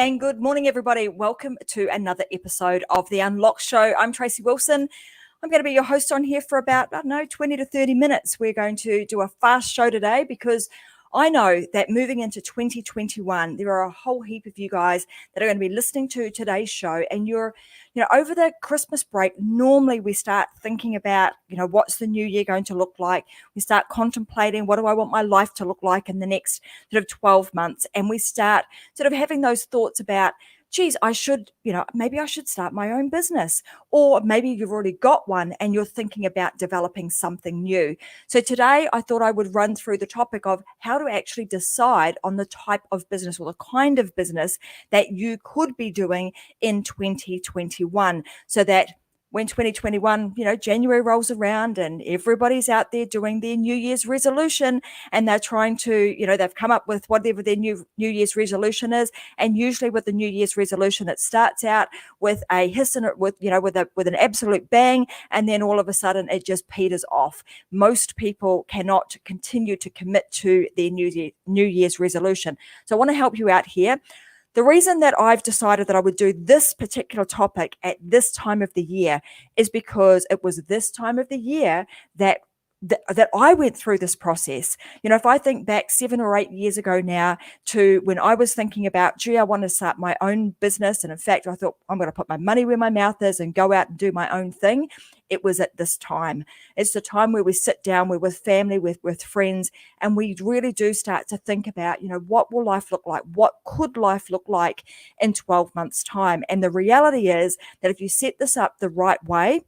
And good morning, everybody. Welcome to another episode of The Unlock Show. I'm Tracy Wilson. I'm going to be your host on here for about, 20 to 30 minutes. We're going to do a fast show today because I know that moving into 2021, there are a whole heap of you guys that are going to be listening to today's show. And you're, over the Christmas break, normally we start thinking about, what's the new year going to look like? We start contemplating, what do I want my life to look like in the next sort of 12 months? And we start sort of having those thoughts about, geez, I should, maybe I should start my own business. Or maybe you've already got one and you're thinking about developing something new. So today I thought I would run through the topic of how to actually decide on the type of business or the kind of business that you could be doing in 2021, so that when 2021, January rolls around and everybody's out there doing their New Year's resolution and they're trying to, they've come up with whatever their New Year's resolution is. And usually with the New Year's resolution, it starts out with a hiss and with an absolute bang. And then all of a sudden it just peters off. Most people cannot continue to commit to their New Year's resolution. So I want to help you out here. The reason that I've decided that I would do this particular topic at this time of the year is because it was this time of the year that I went through this process. If I think back 7 or 8 years ago now to when I was thinking about, gee, I want to start my own business. And in fact, I thought I'm going to put my money where my mouth is and go out and do my own thing. It was at this time. It's the time where we sit down, we're with family, with friends, and we really do start to think about, what will life look like? What could life look like in 12 months' time? And the reality is that if you set this up the right way,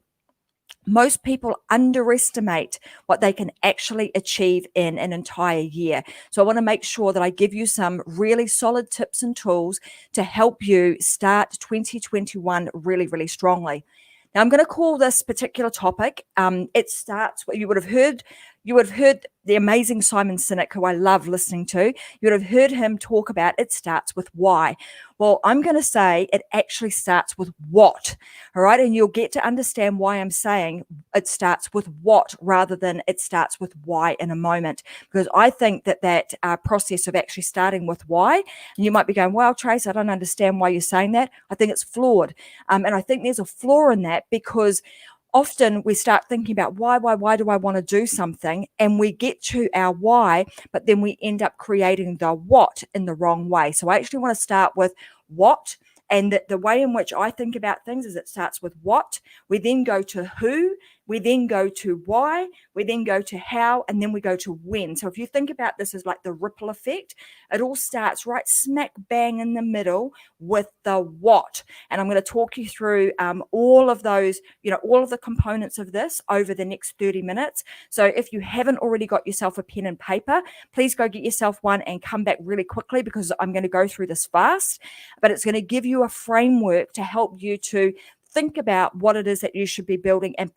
most people underestimate what they can actually achieve in an entire year. So I want to make sure that I give you some really solid tips and tools to help you start 2021 really, really strongly. Now I'm going to call this particular topic. It starts. You would have heard the amazing Simon Sinek, who I love listening to. You would have heard him talk about it starts with why. Well, I'm going to say it actually starts with what. All right. And you'll get to understand why I'm saying it starts with what rather than it starts with why in a moment. Because I think that process of actually starting with why, and you might be going, well, Trace, I don't understand why you're saying that. I think it's flawed. And I think there's a flaw in that because often we start thinking about why do I want to do something? And we get to our why, but then we end up creating the what in the wrong way. So I actually want to start with what. And the way in which I think about things is it starts with what, we then go to who, we then go to why, we then go to how, and then we go to when. So if you think about this as like the ripple effect, it all starts right smack bang in the middle with the what. And I'm going to talk you through all of those, all of the components of this over the next 30 minutes. So if you haven't already got yourself a pen and paper, please go get yourself one and come back really quickly because I'm going to go through this fast, but it's going to give you a framework to help you to think about what it is that you should be building and,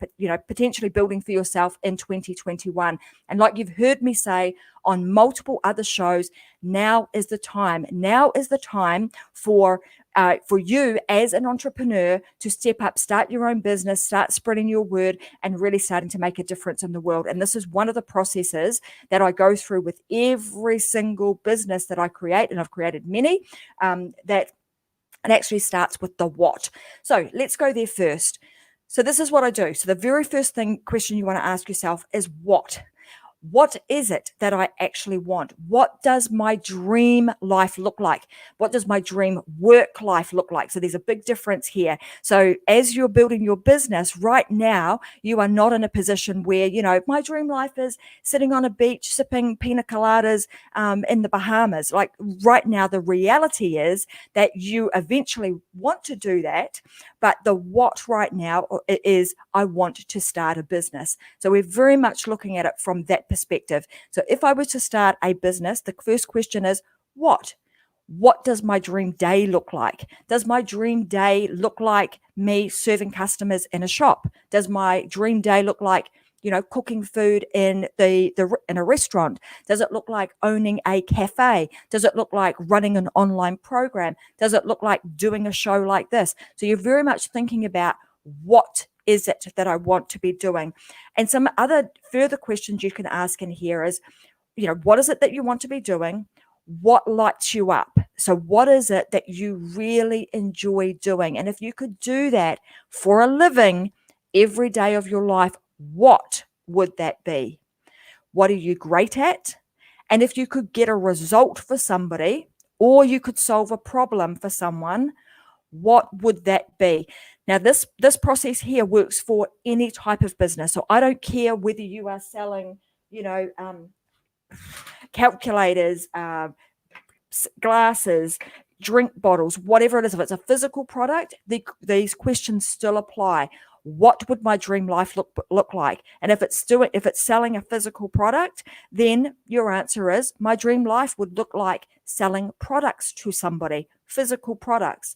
potentially building for yourself in 2021. And like you've heard me say on multiple other shows, now is the time. Now is the time for you as an entrepreneur to step up, start your own business, start spreading your word and really starting to make a difference in the world. And this is one of the processes that I go through with every single business that I create. And I've created many that it actually starts with the what. So let's go there first. So this is what I do. So the very first question you want to ask yourself is what? What is it that I actually want? What does my dream life look like? What does my dream work life look like? So there's a big difference here. So as you're building your business right now, you are not in a position where, my dream life is sitting on a beach, sipping pina coladas in the Bahamas. Like right now, the reality is that you eventually want to do that. But the what right now is I want to start a business. So we're very much looking at it from that perspective. So if I were to start a business, the first question is what? What does my dream day look like? Does my dream day look like me serving customers in a shop? Does my dream day look like cooking food in a restaurant? Does it look like owning a cafe? Does it look like running an online program? Does it look like doing a show like this? So you're very much thinking about what is it that I want to be doing? And some other further questions you can ask in here is, what is it that you want to be doing? what lights you up? So what is it that you really enjoy doing? And if you could do that for a living every day of your life, what would that be? What are you great at? And if you could get a result for somebody, or you could solve a problem for someone, what would that be? Now, this process here works for any type of business. So I don't care whether you are selling, calculators, glasses, drink bottles, whatever it is. If it's a physical product, these questions still apply. What would my dream life look like? And if it's selling a physical product, then your answer is my dream life would look like selling products to somebody, physical products.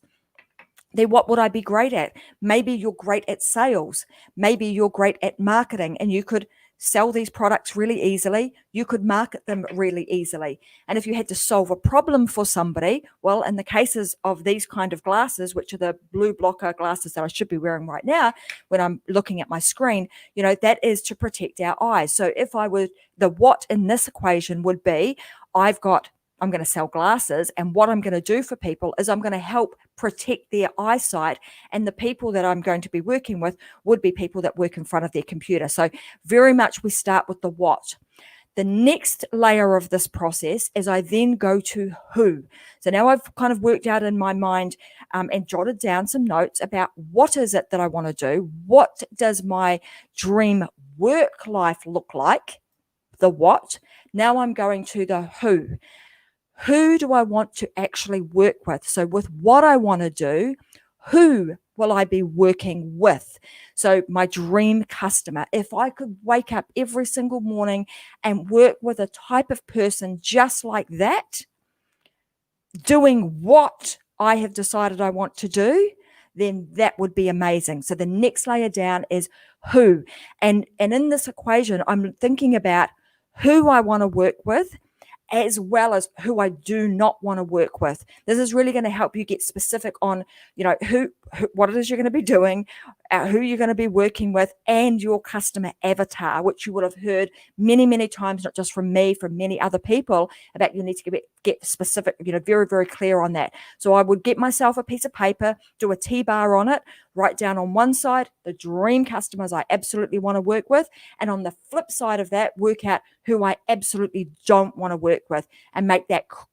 Then what would I be great at? Maybe you're great at sales. Maybe you're great at marketing, and you could sell these products really easily. You could market them really easily. And if you had to solve a problem for somebody, well, in the cases of these kind of glasses, which are the blue blocker glasses that I should be wearing right now when I'm looking at my screen, that is to protect our eyes. So if I were, the what in this equation would be, I'm going to sell glasses, and what I'm going to do for people is I'm going to help protect their eyesight, and the people that I'm going to be working with would be people that work in front of their computer. So very much we start with the what. The next layer of this process is I then go to who. So now I've kind of worked out in my mind and jotted down some notes about what is it that I want to do? What does my dream work life look like? The what. Now I'm going to the who. Who do I want to actually work with? So with what I want to do, who will I be working with? So my dream customer, if I could wake up every single morning and work with a type of person just like that, doing what I have decided I want to do, then that would be amazing. So the next layer down is who. And in this equation, I'm thinking about who I want to work with, as well as who I do not want to work with. This is really going to help you get specific on, who what it is you're going to be doing, who you're going to be working with, and your customer avatar, which you would have heard many, many times, not just from me, from many other people, about you need to get specific, very, very clear on that. So I would get myself a piece of paper, do a T-bar on it, write down on one side the dream customers I absolutely want to work with, and on the flip side of that, work out who I absolutely don't want to work with, and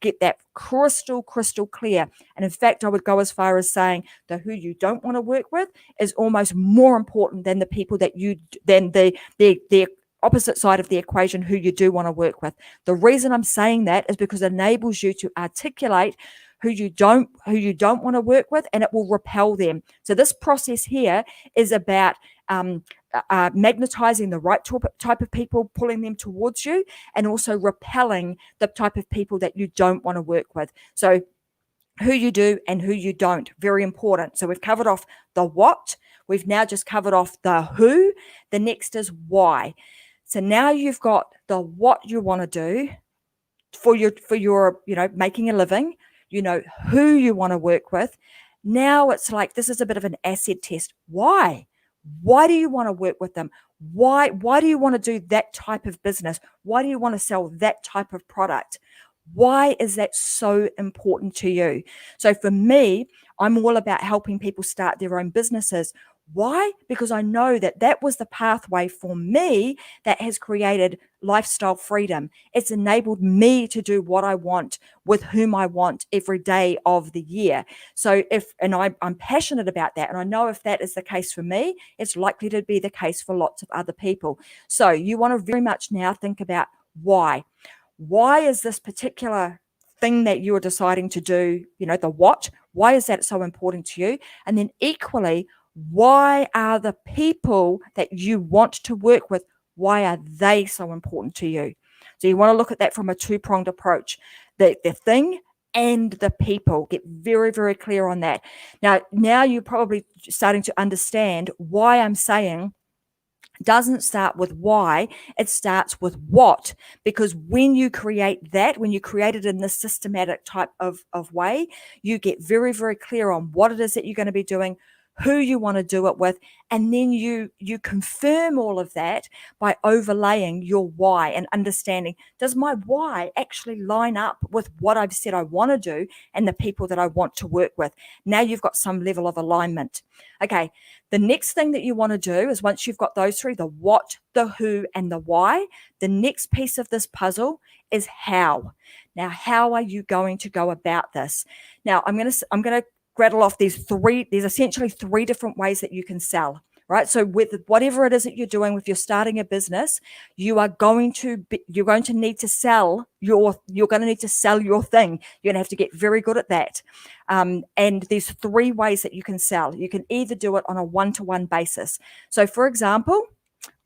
get that crystal clear. And in fact, I would go as far as saying the who you don't want to work with is almost more important than the people than the opposite side of the equation, who you do want to work with. The reason I'm saying that is because it enables you to articulate who you don't want to work with, and it will repel them. So this process here is about magnetizing the right type of people, pulling them towards you, and also repelling the type of people that you don't want to work with. So who you do and who you don't, very important. So we've covered off the what. We've now just covered off the who. The next is why. So now you've got the what you want to do for your making a living, who you want to work with. Now it's like, this is a bit of an acid test. Why do you want to work with them? Why do you want to do that type of business? Why do you want to sell that type of product? Why is that so important to you? So for me, I'm all about helping people start their own businesses. Why? Because I know that was the pathway for me that has created lifestyle freedom. It's enabled me to do what I want with whom I want every day of the year. So I'm passionate about that. And I know if that is the case for me, it's likely to be the case for lots of other people. So you want to very much now think about why. Why is this particular thing that you're deciding to do, the what? Why is that so important to you? And then equally, why are the people that you want to work with, why are they so important to you? So you want to look at that from a two-pronged approach, the thing and the people. Get very, very clear on that. Now you're probably starting to understand why I'm saying doesn't start with why, it starts with what. Because when you create it in this systematic type of way, you get very, very clear on what it is that you're going to be doing, who you want to do it with, and then you confirm all of that by overlaying your why and understanding, does my why actually line up with what I've said I want to do and the people that I want to work with? Now you've got some level of alignment. Okay, the next thing that you want to do is, once you've got those three, the what, the who, and the why, the next piece of this puzzle is how. Now, how are you going to go about this? Now, I'm going to rattle off there's essentially three different ways that you can sell, right? So with whatever it is that you're doing, if you're starting a business, you're going to need to sell your thing. You're going to have to get very good at that. And there's three ways that you can sell. You can either do it on a one-to-one basis. So for example,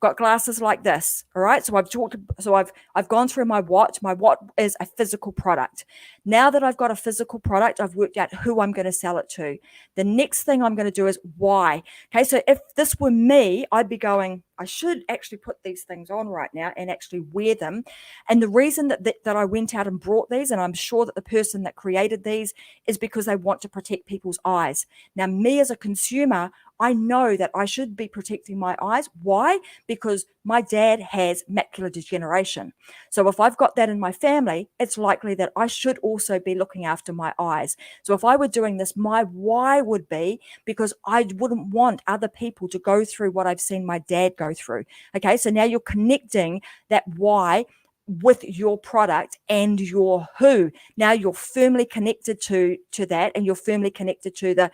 got glasses like this. All right. So I've gone through my what. My what is a physical product. Now that I've got a physical product, I've worked out who I'm going to sell it to. The next thing I'm going to do is why. Okay. So if this were me, I'd be going, I should actually put these things on right now and actually wear them. And the reason that I went out and brought these, and I'm sure that the person that created these, is because they want to protect people's eyes. Now, me as a consumer, I know that I should be protecting my eyes. Why? Because my dad has macular degeneration. So if I've got that in my family, it's likely that I should also be looking after my eyes. So if I were doing this, my why would be because I wouldn't want other people to go through what I've seen my dad go through. Okay, so now you're connecting that why with your product and your who. Now you're firmly connected to that, and you're firmly connected to the,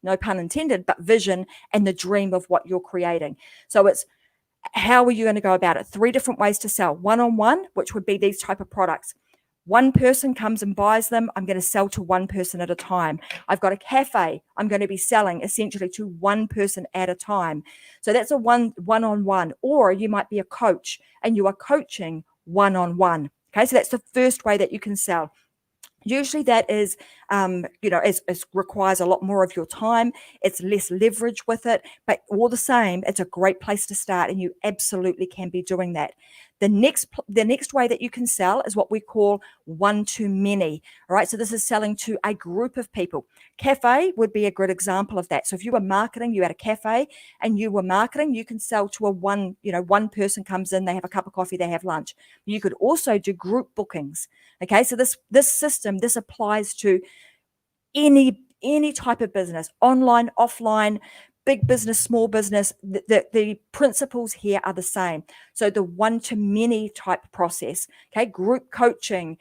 no pun intended, but vision and the dream of what you're creating. So it's, how are you going to go about it? Three different ways to sell. One-on-one, which would be these type of products. One person comes and buys them. I'm going to sell to one person at a time. I've got a cafe. I'm going to be selling essentially to one person at a time. So that's a one-on-one. Or you might be a coach and you are coaching one-on-one. Okay, so that's the first way that you can sell. Usually that is, it requires a lot more of your time. It's less leverage with it, but all the same, it's a great place to start, and you absolutely can be doing that. The next way that you can sell is what we call one-to-many. All right, so this is selling to a group of people. Cafe would be a good example of that. So if you were marketing, you had a cafe and you were marketing, you can sell to one person comes in, they have a cup of coffee, they have lunch. You could also do group bookings. Okay, so this system, this applies to any type of business, online, offline, big business, small business. The principles here are the same. So the one-to-many type process, okay, group coaching,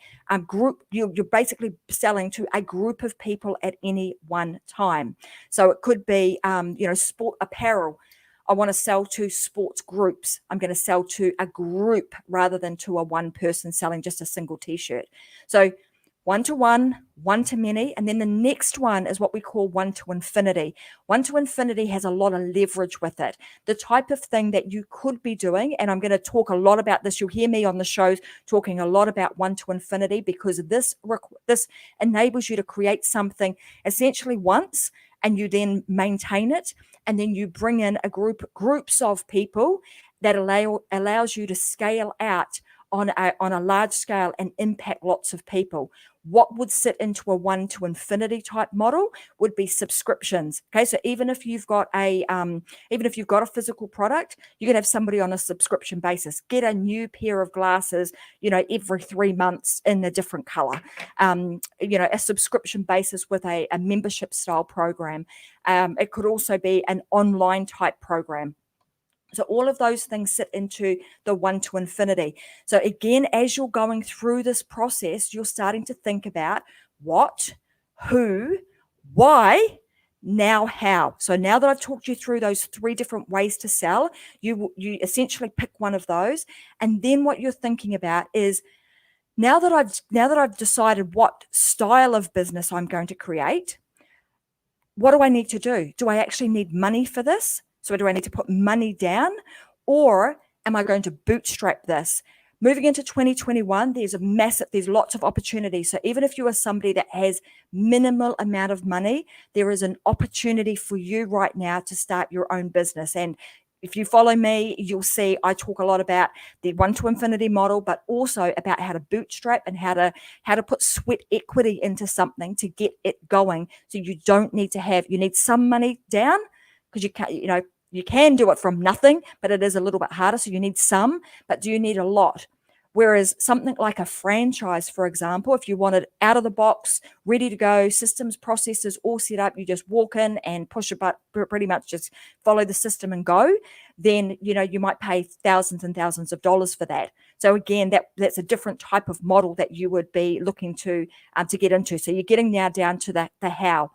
you're basically selling to a group of people at any one time. So it could be, sport apparel. I want to sell to sports groups. I'm going to sell to a group rather than to a one person selling just a single t-shirt. So one-to-one, one-to-many, and then the next one is what we call one-to-infinity. One-to-infinity has a lot of leverage with it. The type of thing that you could be doing, and I'm going to talk a lot about this. You'll hear me on the shows talking a lot about one-to-infinity, because this enables you to create something essentially once, and you then maintain it, and then you bring in groups of people that allows you to scale out on a large scale and impact lots of people. What would sit into a one-to-infinity type model would be subscriptions. Okay, so even if you've got a physical product, you can have somebody on a subscription basis. Get a new pair of glasses, every 3 months in a different color. A subscription basis with a membership style program. It could also be an online type program. So all of those things sit into the one-to-infinity. So again, as you're going through this process, you're starting to think about what, who, why, now how. So now that I've talked you through those three different ways to sell, you essentially pick one of those. And then what you're thinking about is, now that I've decided what style of business I'm going to create, what do I need to do? Do I actually need money for this? So do I need to put money down, or am I going to bootstrap this? Moving into 2021, there's lots of opportunities. So even if you are somebody that has minimal amount of money, there is an opportunity for you right now to start your own business. And if you follow me, you'll see I talk a lot about the 1 to infinity model, but also about how to bootstrap and how to put sweat equity into something to get it going. So you don't need to have, you need some money down, because you can't, you can do it from nothing, but it is a little bit harder. So you need some, but do you need a lot? Whereas something like a franchise, for example, if you wanted out of the box, ready to go, systems, processes all set up, you just walk in and push a button, pretty much just follow the system and go, then, you might pay thousands and thousands of dollars for that. So again, that's a different type of model that you would be looking to get into. So you're getting now down to the how.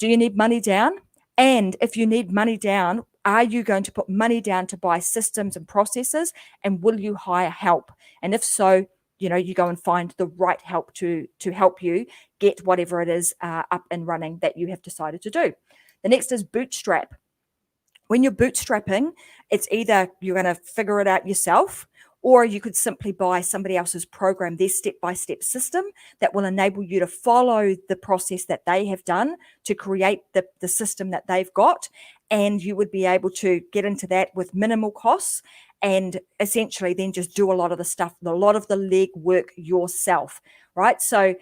Do you need money down? And if you need money down, are you going to put money down to buy systems and processes? And will you hire help? And if so, you go and find the right help to help you get whatever it is up and running that you have decided to do. The next is bootstrap. When you're bootstrapping, it's either you're going to figure it out yourself, or you could simply buy somebody else's program, their step-by-step system that will enable you to follow the process that they have done to create the system that they've got. And you would be able to get into that with minimal costs and essentially then just do a lot of the stuff, a lot of the leg work yourself, right? So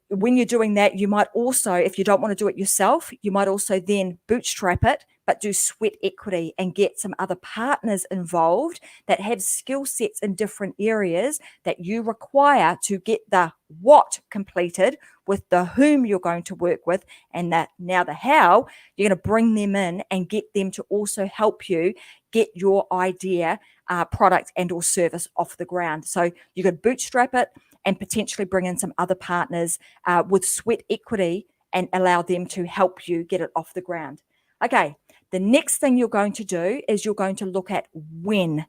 when you're doing that, you might also, if you don't want to do it yourself, you might also then bootstrap it, but do sweat equity and get some other partners involved that have skill sets in different areas that you require to get the what completed with the whom you're going to work with, and that now the how, you're going to bring them in and get them to also help you get your idea, product and or service off the ground. So you could bootstrap it and potentially bring in some other partners with sweat equity and allow them to help you get it off the ground. Okay, the next thing you're going to do is you're going to look at when.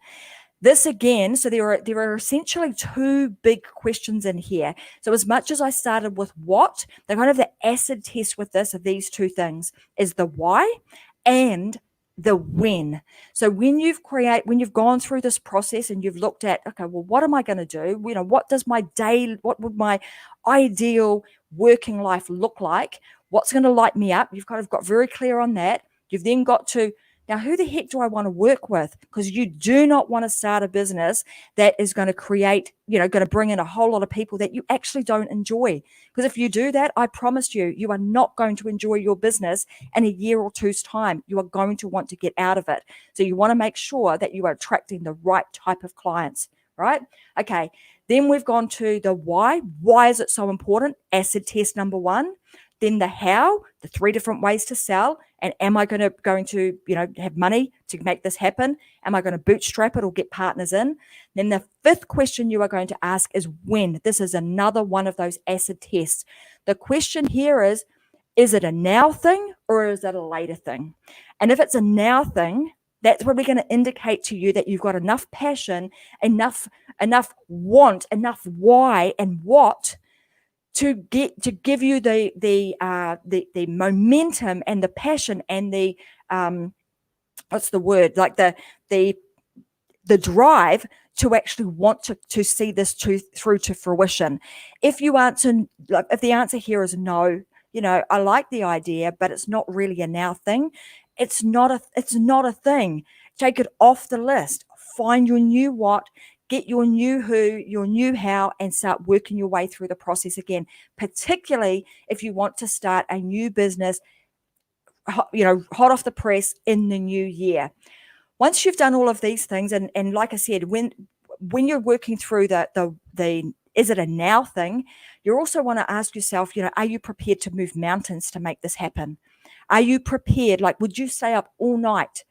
This again, so there are essentially two big questions in here. So as much as I started with what, the kind of the acid test with this of these two things is the why and the when. So when you've gone through this process and you've looked at, okay, well, what am I going to do? What would my ideal working life look like? What's going to light me up? You've kind of got very clear on that. You've then got to, now, who the heck do I want to work with? Because you do not want to start a business that is going to create, going to bring in a whole lot of people that you actually don't enjoy. Because if you do that, I promise you, you are not going to enjoy your business in a year or two's time. You are going to want to get out of it. So you want to make sure that you are attracting the right type of clients, right? Okay. Then we've gone to the why. Why is it so important? Acid test number one. Then the how, the 3 different ways to sell. And am I going to have money to make this happen? Am I going to bootstrap it or get partners in? Then the 5th question you are going to ask is when. This is another one of those acid tests. The question here is it a now thing or is it a later thing? And if it's a now thing, that's probably going to indicate to you that you've got enough passion, enough want, enough why and what to give you the momentum and the passion and the what's the word, like the drive to actually want to see this through to fruition. If the answer here is no, I like the idea, but it's not really a now thing. It's not a thing. Take it off the list. Find your new what. Get your new who, your new how, and start working your way through the process again, particularly if you want to start a new business, hot off the press in the new year. Once you've done all of these things, and like I said, when you're working through the is it a now thing, you also want to ask yourself, are you prepared to move mountains to make this happen? Are you prepared? Like, would you stay up all night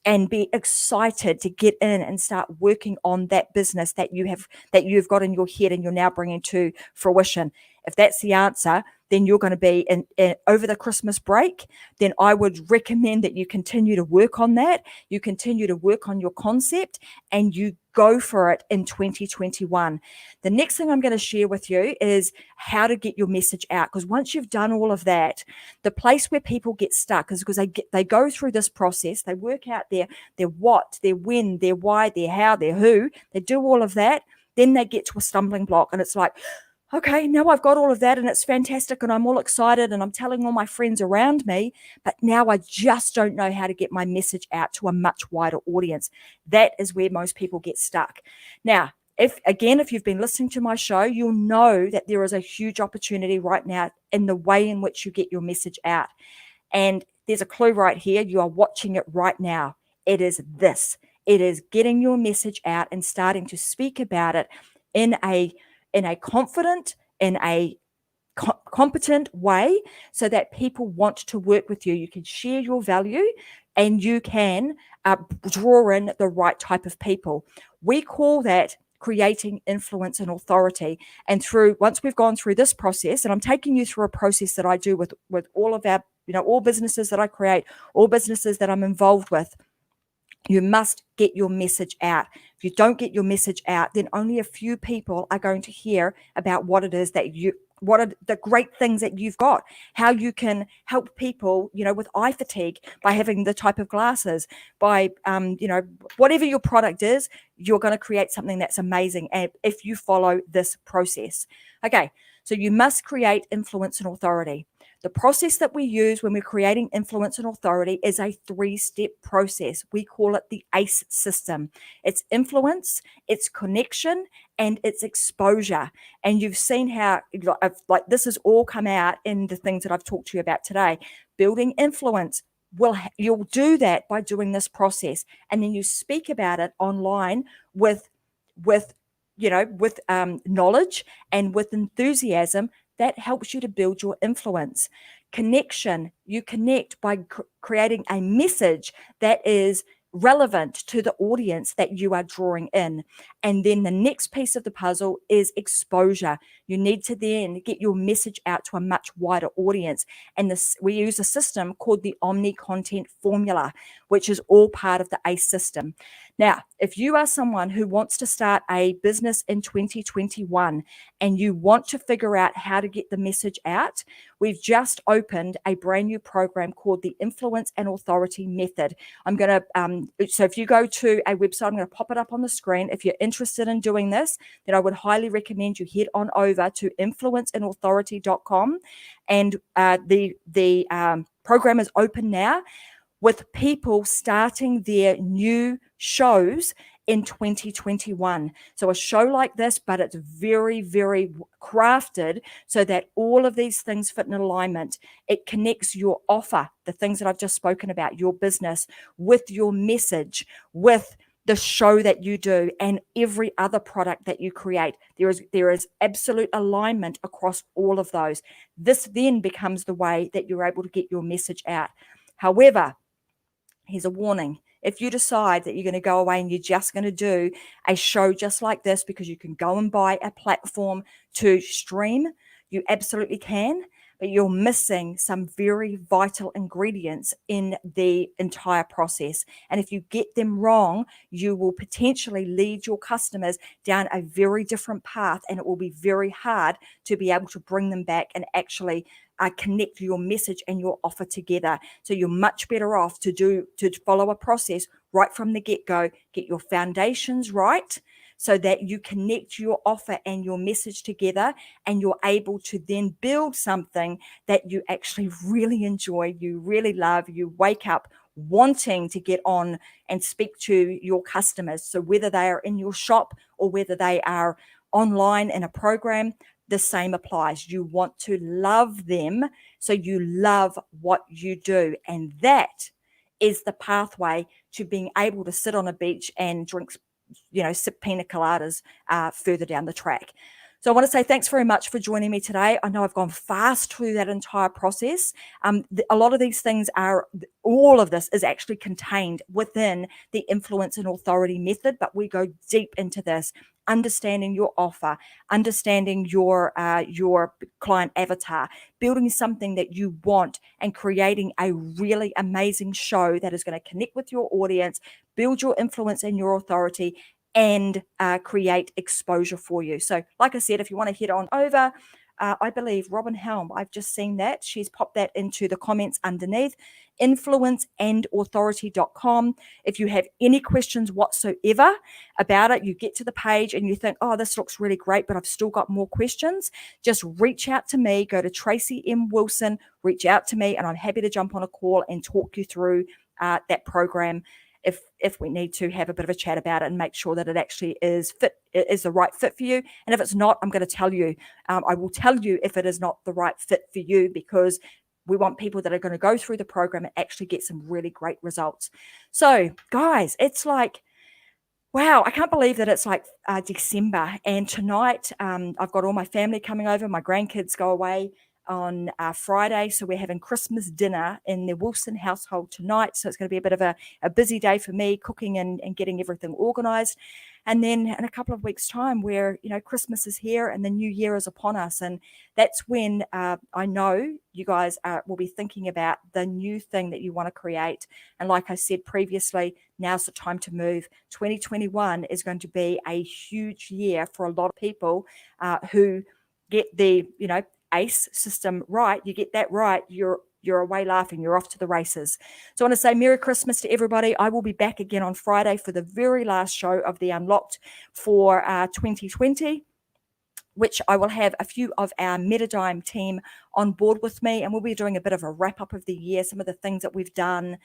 and be excited to get in and start working on that business that you've got in your head and you're now bringing to fruition? If that's the answer, then you're going to be in over the Christmas break. Then I would recommend that you continue to work on that. You continue to work on your concept and you go for it in 2021. The next thing I'm going to share with you is how to get your message out. Because once you've done all of that, the place where people get stuck is because they go through this process. They work out their what, their when, their why, their how, their who. They do all of that. Then they get to a stumbling block and it's like, okay, now I've got all of that and it's fantastic and I'm all excited and I'm telling all my friends around me, but now I just don't know how to get my message out to a much wider audience. That is where most people get stuck. Now, if you've been listening to my show, you'll know that there is a huge opportunity right now in the way in which you get your message out. And there's a clue right here. You are watching it right now. It is this. It is getting your message out and starting to speak about it in a confident, in a competent way, so that people want to work with you. You can share your value and you can draw in the right type of people. We call that creating influence and authority. And once we've gone through this process, and I'm taking you through a process that I do with all of our, all businesses that I create, all businesses that I'm involved with, you must get your message out. If you don't get your message out, then only a few people are going to hear about what it is that what are the great things that you've got, how you can help people, with eye fatigue by having the type of glasses, by, whatever your product is, you're going to create something that's amazing if you follow this process. Okay, so you must create influence and authority. The process that we use when we're creating influence and authority is a 3-step process. We call it the ACE system. It's influence, it's connection, and it's exposure. And you've seen how this has all come out in the things that I've talked to you about today. Building influence, you'll do that by doing this process, and then you speak about it online with knowledge and with enthusiasm. That helps you to build your influence. Connection, you connect by creating a message that is relevant to the audience that you are drawing in. And then the next piece of the puzzle is exposure. You need to then get your message out to a much wider audience. And we use a system called the Omni Content Formula, which is all part of the ACE system. Now, if you are someone who wants to start a business in 2021 and you want to figure out how to get the message out, we've just opened a brand new program called the Influence and Authority Method. So if you go to a website, I'm going to pop it up on the screen. If you're interested in doing this, then I would highly recommend you head on over to influenceandauthority.com. And the program is open now, with people starting their new shows in 2021. So a show like this, but it's very, very crafted so that all of these things fit in alignment. It connects your offer, the things that I've just spoken about, your business, with your message, with the show that you do, and every other product that you create. There is absolute alignment across all of those. This then becomes the way that you're able to get your message out. However, here's a warning. If you decide that you're going to go away and you're just going to do a show just like this because you can go and buy a platform to stream, you absolutely can, but you're missing some very vital ingredients in the entire process. And if you get them wrong, you will potentially lead your customers down a very different path, and it will be very hard to be able to bring them back and actually connect your message and your offer together. So you're much better off to follow a process right from the get-go. Get your foundations right so that you connect your offer and your message together, and you're able to then build something that you actually really enjoy, you really love, you wake up wanting to get on and speak to your customers. So whether they are in your shop or whether they are online in a program, the same applies. You want to love them, so you love what you do. And that is the pathway to being able to sit on a beach and drink, sip pina coladas further down the track. So I want to say thanks very much for joining me today. I know I've gone fast through that entire process. A lot of these things all of this is actually contained within the Influence and Authority Method, but we go deep into this, understanding your offer, understanding your client avatar, building something that you want, and creating a really amazing show that is going to connect with your audience, build your influence and your authority, and create exposure for you. So like I said, if you want to head on over, I believe Robin Helm, I've just seen that. She's popped that into the comments underneath, influenceandauthority.com. If you have any questions whatsoever about it, you get to the page and you think, oh, this looks really great, but I've still got more questions, just reach out to me. Go to Tracy M. Wilson, reach out to me, and I'm happy to jump on a call and talk you through that program if we need to have a bit of a chat about it and make sure that it actually is the right fit for you. And if it's not, I'm going to tell you. I will tell you if it is not the right fit for you, because we want people that are going to go through the program and actually get some really great results. So, guys, it's like, wow, I can't believe that it's like December. And tonight, I've got all my family coming over. My grandkids go away on Friday. So we're having Christmas dinner in the Wilson household tonight. So it's going to be a bit of a busy day for me, cooking and getting everything organized. And then in a couple of weeks' time, where, Christmas is here and the new year is upon us. And that's when I know you guys will be thinking about the new thing that you want to create. And like I said previously, now's the time to move. 2021 is going to be a huge year for a lot of people who get the, ACE system right. You get that right, you're away laughing, you're off to the races. So I want to say Merry Christmas to everybody. I will be back again on Friday for the very last show of the Unlocked for 2020, which I will have a few of our Metadime team on board with me, and we'll be doing a bit of a wrap-up of the year, some of the things that we've done,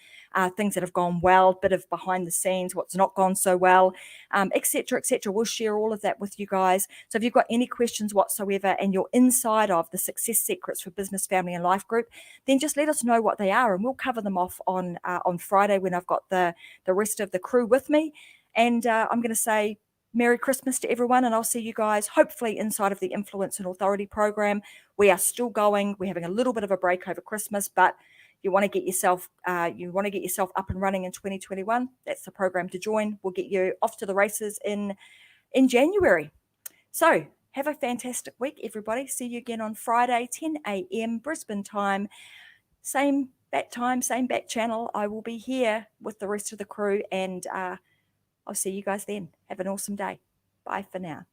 things that have gone well, bit of behind the scenes, what's not gone so well, et cetera, et cetera. We'll share all of that with you guys. So if you've got any questions whatsoever and you're inside of the Success Secrets for Business, Family and Life group, then just let us know what they are, and we'll cover them off on Friday when I've got the rest of the crew with me. And I'm going to say Merry Christmas to everyone, and I'll see you guys hopefully inside of the Influence and Authority program. We are still going. We're having a little bit of a break over Christmas, but you want to get yourself up and running in 2021. That's the program to join. We'll get you off to the races in January. So have a fantastic week, everybody. See you again on Friday, 10 a.m. Brisbane time. Same bat time, same bat channel. I will be here with the rest of the crew, and I'll see you guys then. Have an awesome day. Bye for now.